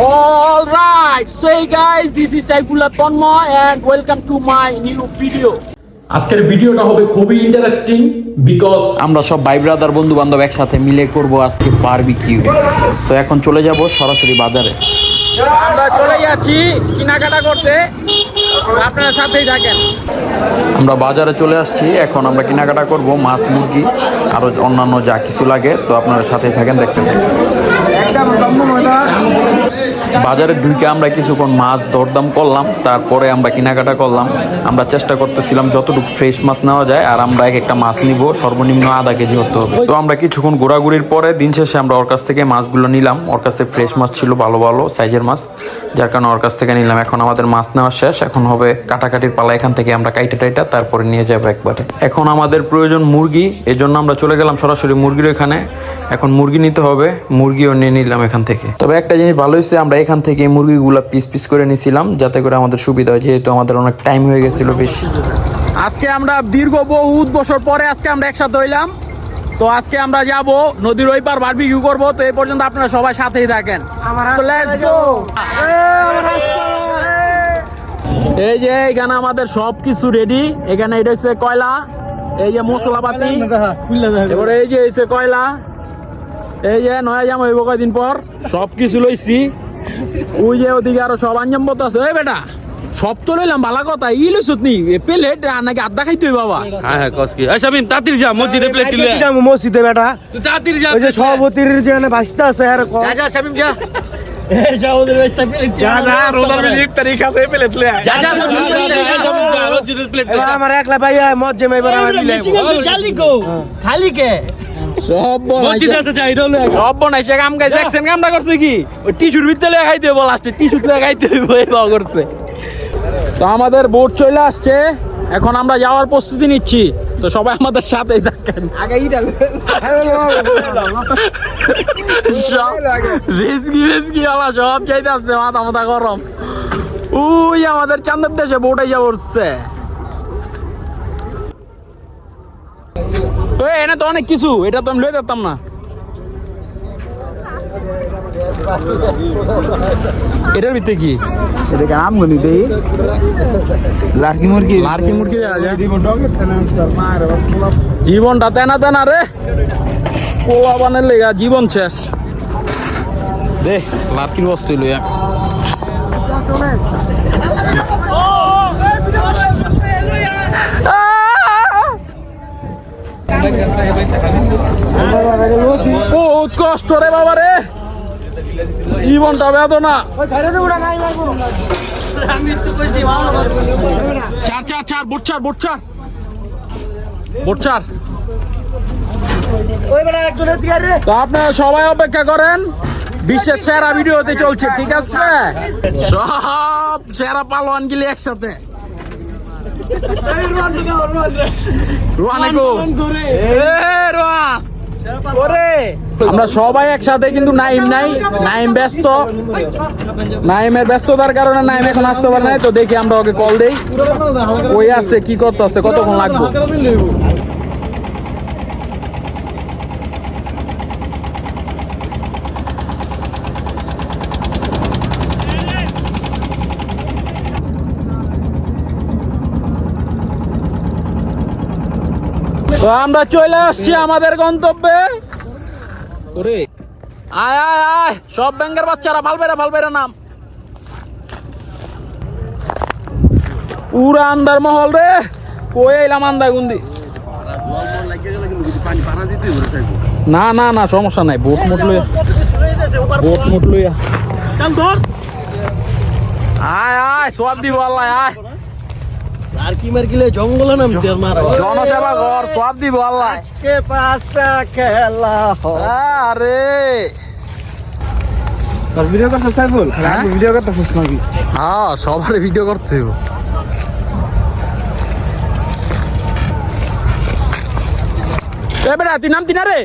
All right, so hey guys, this is Saifullah Tonmoy and welcome to my new video. আজকের ভিডিওটা হবে খুবই interesting because আমরা সব ভাই ব্রাদার বন্ধু বান্ধব একসাথে মিলে করব আজকে বারবিকিউ। সো এখন চলে যাব সরাসরি বাজারে। আমরা চলে যাচ্ছি কেনাকাটা করতে, আপনারা সাথেই থাকেন। আমরা বাজারে চলে আসছি, এখন আমরা কেনাকাটা করব মাছ, মুরগি আরো অন্যান্য যা কিছু লাগে। তো আপনারা সাথেই থাকেন, দেখতে থাকেন। বাজারে ঢুকে আমরা কিছুক্ষণ মাছ দরদাম করলাম, তারপরে আমরা কেনাকাটা করলাম। আমরা চেষ্টা করতেছিলাম যতটুকু ফ্রেশ মাছ নেওয়া যায়, আর আমরা এক একটা মাছ নিব সর্বনিম্ন আধা কেজি হতে হবে। তো আমরা কিছুক্ষণ ঘোরাঘুরির পরে দিন শেষে আমরা ওর কাছ থেকে মাছগুলো নিলাম। ওর কাছে ফ্রেশ মাছ ছিল, ভালো ভালো সাইজের মাছ, যার কারণে ওর কাছ থেকে নিলাম। এখন আমাদের মাছ নেওয়া শেষ, এখন হবে কাটাকাটির পালা। এখান থেকে আমরা কাইটা তারপরে নিয়ে যাবো একবারে। এখন আমাদের প্রয়োজন মুরগি, এই জন্য আমরা চলে গেলাম সরাসরি মুরগির এখানে। এখন মুরগি নিতে হবে, মুরগিও নিয়ে নিলাম এখান থেকে। তবে একটা জিনিস ভালো হয়েছে, আমরা এখান থেকে মুরগিগুলো পিস পিস করে নিয়েছিলাম যাতে করে আমাদের সুবিধা হয়, যেহেতু আমাদের অনেক টাইম হয়ে গেছিল বেশি। আজকে আমরা দীর্ঘ বহুত বছর পরে আজকে আমরা একসাথে হইলাম। তো আজকে আমরা যাব নদীর ওই পার বারবিকিউ করব। তো এই পর্যন্ত আপনারা সবাই সাথেই থাকেন। এই যে এখানে আমাদের সবকিছু রেডি। এখানে এটা হচ্ছে কয়লা, এই যে মশলাপাতি, এবারে এই যে হচ্ছে কয়লা, এই যে নয়া জাম হইব কয়দিন পর, সবকিছু লইছি। ওই যে ওদিকে আরো সব আঞ্জামপত্র আছে। এই বেটা সব তো লইলাম, ভালো কথা। ই লইছত নি প্লেট নাকি আড্ডা খাইতে হই বাবা? হ্যাঁ হ্যাঁ কসকি এই শামিম তাড়াতাড়ি যা মসজিদে প্লেট তুলে যা মসজিদে বেটা, তুই তাড়াতাড়ি যা ওই যে সভাপতির যেখানে বাসটা আছে আর যা যা শামিম যা এই সভাপতির বাসটা প্লেট যা যা, রোজার মিনিট তারিখ আছে, প্লেট লই আয়। যা যা মসজিদে প্লেট এবার আমার একলা ভাইয়া মত জমে এবার আমি দিলাম খালি কে সব মসজিদে আছে যাই রলে সব বনাইছে। কাম গাইছে, দেখছেন কামটা করছে কি? ওই টিস্যুর ভিতরে খাইতে হইব, লাস্টে টিস্যুতে খাইতে হইব, এই ভাও করছে। তো আমাদের বোট চলে আসছে, এখন আমরা যাওয়ার প্রস্তুতি নিচ্ছি। তো সবাই আমাদের সাথেই থাকেন। রিস্কি আলা সব চাইতে আসছে, মাথা মাথা গরম। ওই আমাদের চান্দের দেশে বোটে যা উঠছে। এনে তো অনেক কিছু, এটা তো আমি লয়ে যেতাম না। এটার ভিতরে কি? সেটাকে আমগনি দেই লার্কি মুরগি দেয়া যায়। জীবনটা তেনা তেনা রে, পোলা বানের লেগা জীবন শেষ। দে লার্কির বস্তু লইয়া। বহুত কষ্ট রে বাবা রে, জীবনটা বেদনা। চার বোট চার। তো আপনারা সবাই অপেক্ষা করেন, বিশ্বের সেরা ভিডিও হতে চলছে, ঠিক আছে? সব সেরা পালোয়ান গিলে একসাথে। আমরা সবাই একসাথে, কিন্তু নাইম ব্যস্ত। নাইমের ব্যস্ততার কারণে নাইম এখন আসতে পারে নাই। তো দেখি আমরা ওকে কল দেই, ওই আছে কি করতে আছে, কতক্ষণ লাগবে। তো আমরা চলে আসছি আমাদের গন্তব্যে। ওরে আয় আয় আয়, সব ব্যাংকের বাচ্চারা ভালবেরা নাম। পুরা আন্দার মহল রে, কই এলাম আন্দা গুন্দি। না না না, সমস্যা নাই, বোট মোট লইয়া আয় আয়, সব দিব আল্লাহ। আয় আর কি মার গিলে জঙ্গল নাম তেল মার জনসেবা ঘর, সব দিব আল্লাহ। আজকে পাশা খেলা আরে আর ভিডিও করতে সাইফুল, আমি ভিডিও করতেছিস নাকি? হ্যাঁ, সবার ভিডিও করতে হবে। এ বেটা তুই নামতি না রে?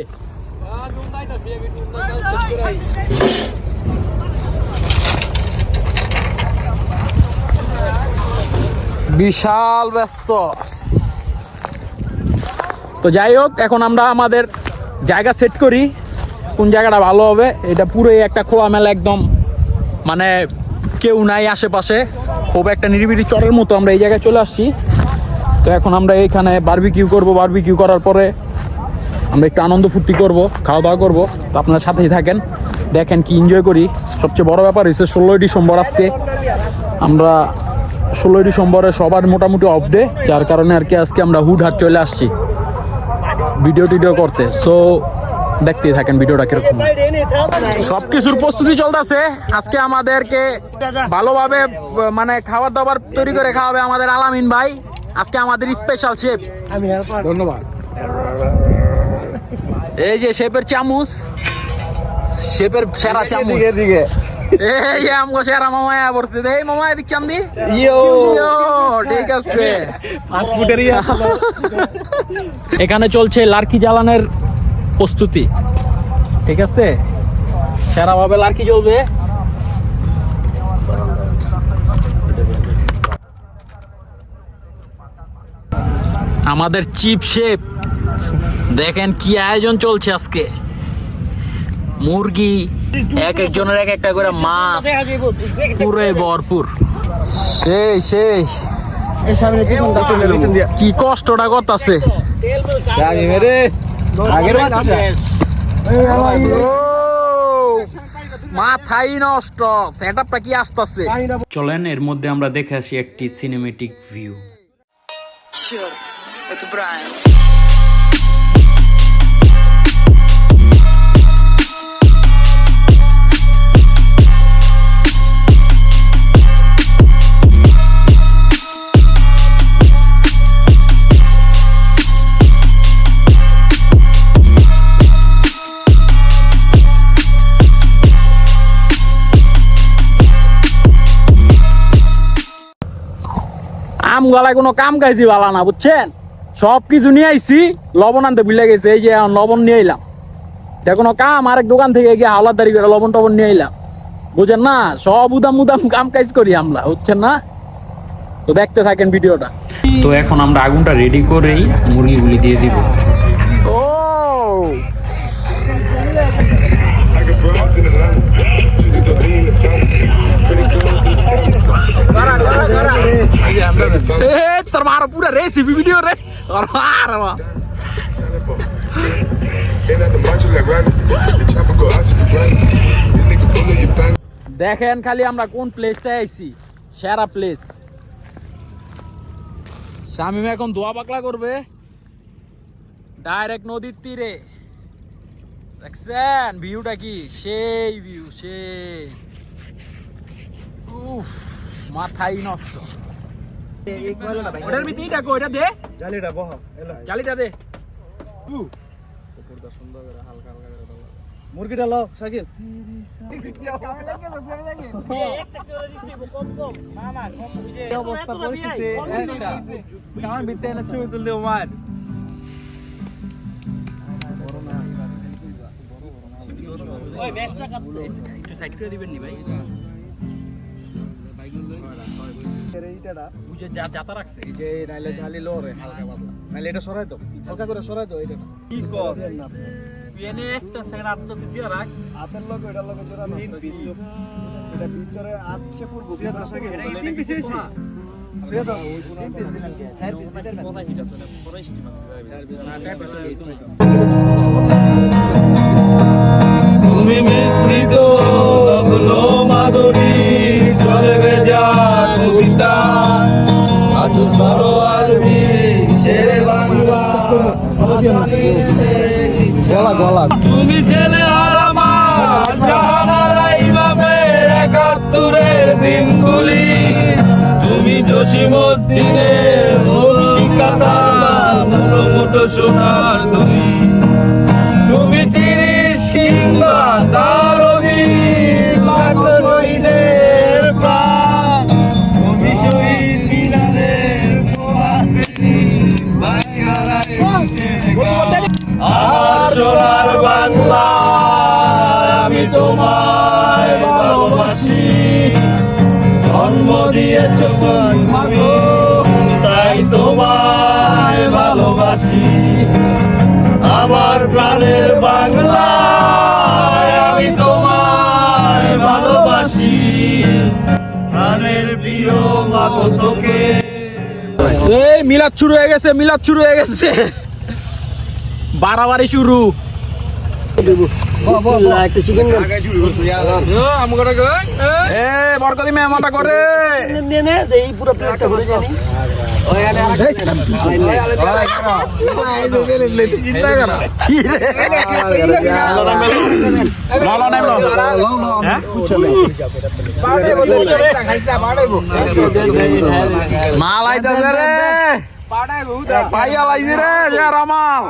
বিশাল ব্যস্ত। তো যাই হোক, এখন আমরা আমাদের জায়গা সেট করি, কোন জায়গাটা ভালো হবে। এটা পুরোই একটা খোলামেলা একদম মানে কেউ নাই আশেপাশে, খুব একটা নিরিবিলি চরের মতো আমরা এই জায়গায় চলে আসছি। তো এখন আমরা এইখানে বারবিকিউ করব, বারবিকিউ করার পরে আমরা একটু আনন্দ ফুর্তি করব, খাওয়া দাওয়া করবো। তো আপনার সাথেই থাকেন, দেখেন কি এনজয় করি। সবচেয়ে বড় ব্যাপার হচ্ছে 16ই ডিসেম্বর আজকে, আমরা 16ই ডিসেম্বরে সবার মোটামুটি অফ ডে, যার কারণে আর কি আজকে আমরা হুটহাট চলে আসছি ভিডিও টিডিও করতে। সো দেখতেই থাকেন ভিডিওটা কিরকম। সবকিছুর প্রস্তুতি চলতেছে। আজকে আমাদেরকে ভালোভাবে মানে খাবার দাবার তৈরি করে খাওয়াবে আমাদের আলামিন ভাই, আজকে আমাদের স্পেশাল শেফ। ধন্যবাদ। এই যে শেফের চামচ, শেফের সেরা চামচ। এই যে আমগো সেরা মামায়া পড়ছে, এই মামায়া দিক চান্দি ইয়ো, ঠিক আছে। এখানে চলছে লার্কি জ্বালানোর প্রস্তুতি, ঠিক আছে, সেরা ভাবে লার্কি জ্বলবে। আমাদের চিফ শেফ দেখেন কি আয়োজন চলছে আজকে। মুরগি, এক একজনের এক একটা করে মাছ, পুরোই ভরপুর। সেই সেই কি কষ্টটা করতেছে, মাথাই নষ্ট। সেটআপটা কি আসতেছে। চলেন এর মধ্যে আমরা দেখে আসি একটি সিনেমেটিক ভিউ। Черт, это Брайан. আম গলায় কোনো কাম কাজি বালা না, বুঝছেন। সব কিছু নিয়ে আইছি, লবণ আনতে ভুলে গেছে। এই যে লবণ নিয়ে এলাম, এটা কোনো কাম। আরেক দোকান থেকে গিয়ে হাওলাদারি করে লবণ টবণ নিয়ে এলাম, বুঝেন না। সব উদাম উদাম কাম কাজ করি আমরা, বুঝছেন না। তো দেখতে থাকেন ভিডিওটা। তো এখন আমরা আগুনটা রেডি করেই মুরগিগুলি দিয়ে দিব। ও তোর মার পুরা রেসিপি ভিডিও রে। দেখেন খালি আমরা কোন প্লেসটায় আইছি, সেরা প্লেস। শামিম এখন দোয়া পাকলা করবে ডাইরেক্ট নদীর তীরে। দেখছেন ভিউটা কি, সেই ভিউ, সেই। উফ, মাথাই নষ্ট। ওটার ভিতরে দেখো, ওটা দে জালিটা বহ, জালিটা দে। মুরগিটা লও শাকিল। অবস্থা পরিস্থিতি একটা কারণ ভিতরে না ছবি তুললে মার ওই বেস্টটা কাটতে একটু সাইড করে দিবেন নি ভাই। এইটাটা বুঝে জাতা রাখছে এই যে নাইলে জালি লো রে হালকা পাতলা, নাইলে এটা সরাই দাও, হালকা করে সরাই দাও। এটা কি কর এনে একটা সাইড আপ তো দিয়ে রাখ, হাতের লগে এটা লগে জোড়া না এটা ভিতরে আটশে পড়বো। এটা তিন পিস এসে সুয়া দাও, তিন পিস দিলাম কি চার পিস দিতে না, কোথায় হিট আছে না পুরো স্টিম আছে না টাইপ আছে। তুমি মিশ্রিত লগ্নো মাধুরী জলে ভেজা কবিতা আছো সরোয়ার ভি শেরে বাংলা গলা গলা। তুমি ছেলে আর আমার জানার এইভাবে ৭১-এর দিনগুলি, তুমি জসিমউদ্দিনের শিকাতা মুঠো মুঠো সোনার ধনী, তুমি ৩০ কিংবা তারই লাখ শহীদের প্রাণ, তুমি শহীদ মিনারের আমার সোনার বাংলা, আমি তোমায় ভালোবাসি। জন্ম দিয়েছ মাগো, তাই তোমায় ভালোবাসি। আমার প্রাণের বাংলা, আমি তোমায় ভালোবাসি। এই মিলাদ শুরু হয়ে গেছে, মিলাদ শুরু হয়ে গেছে, বাড়াবাড়ি শুরু। এ বরকতি মেহমানটা করে মাল আইতাছে রে, পাইয়া লাইছি রে রামাল।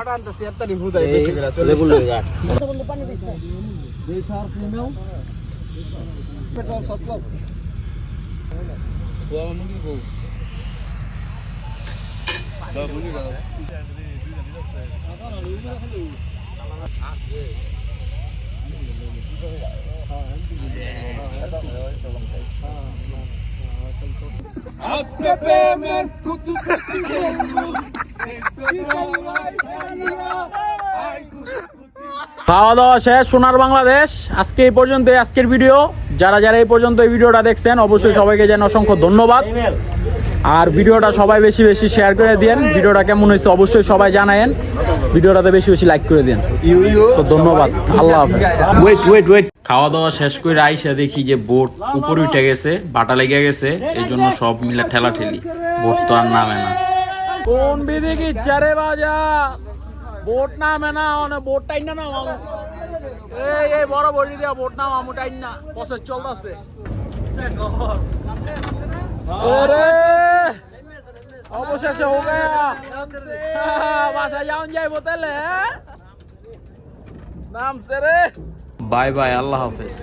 খাওয়া দাওয়া শেষ, সোনার বাংলাদেশ। আজকে এই পর্যন্ত আজকের ভিডিও। যারা যারা এই পর্যন্ত এই ভিডিওটা দেখছেন অবশ্যই সবাইকে জানাই অসংখ্য ধন্যবাদ। আর ভিডিওটা সবাই বেশি বেশি শেয়ার করে দিন। ভিডিওটা কেমন হয়েছে অবশ্যই সবাই জানায়েন। ভিডিওটাতে বেশি বেশি লাইক করে দিন। তো ধন্যবাদ, আল্লাহ হাফেজ। ওয়েট খাওয়া দাওয়া শেষ করে আইসা দেখি যে বোট উপরে উঠে গেছে, বাটা লেগে গেছে, এই জন্য সব মিলে ঠেলা ঠেলি, বোট তো আর নামে না। কোন বিধি কি চারে বাজা বোট নামে না, বোট টাইন না মামু। এই বড় বড়ি দিয়া বোট না মামু টাইন না, প্রসেস চলতেছে। আরে অবশেষে হো গয়া, বাসা যাওন যাইবো তাহলে। নামছে রে। বাই বাই, আল্লাহ হাফেজ।